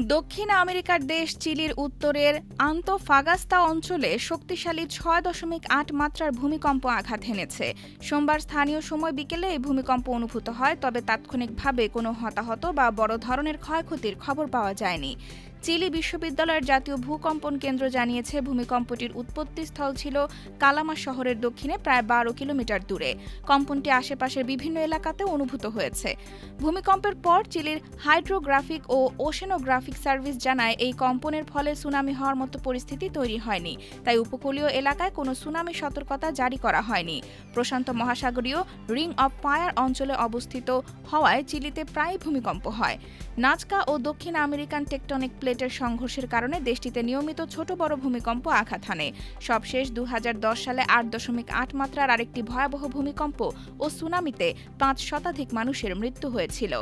দক্ষিণ আমেরিকার দেশ চিলির উত্তরের আন্তফাগাস্তা অঞ্চলে শক্তিশালী ৬.৮ মাত্রার ভূমিকম্প আঘাত হেনেছে। সোমবার স্থানীয় সময় বিকেলে এই ভূমিকম্প অনুভূত হয়, তবে তাৎক্ষণিকভাবে কোনো হতাহত বা বড় ধরনের ক্ষয়ক্ষতির খবর পাওয়া যায়নি। চিলি বিশ্ববিদ্যালয়ের জাতীয় ভূকম্পন কেন্দ্র জানিয়েছে, ভূমিকম্পটির উৎপত্তিস্থল ছিল কালামা শহরের দক্ষিণে প্রায় ১২ কিলোমিটার দূরে। কম্পনটি আশেপাশের বিভিন্ন এলাকাতে অনুভূত হয়েছে। ভূমিকম্পের পর চিলির হাইড্রোগ্রাফিক ও ওশেনোগ্রাফিক সার্ভিস জানায়, এই কম্পনের ফলে সুনামি হওয়ার মতো পরিস্থিতি তৈরি হয়নি, তাই উপকূলীয় এলাকায় কোনো সুনামি সতর্কতা জারি করা হয়নি। প্রশান্ত মহাসাগরীয় রিং অব ফায়ার অঞ্চলে অবস্থিত হওয়ায় চিলিতে প্রায়ই ভূমিকম্প হয়। নাজকা ও দক্ষিণ আমেরিকান টেকটনিক প্লেটের সংঘর্ষের কারণে দেশটিতে নিয়মিত ছোট বড় ভূমিকম্প আঘাত হানে। সবশেষ ২০১০ সালে ৮.৮ মাত্রার আরেকটি ভয়াবহ ভূমিকম্প ও সুনামিতে ৫ শতাধিক মানুষের মৃত্যু হয়েছিল।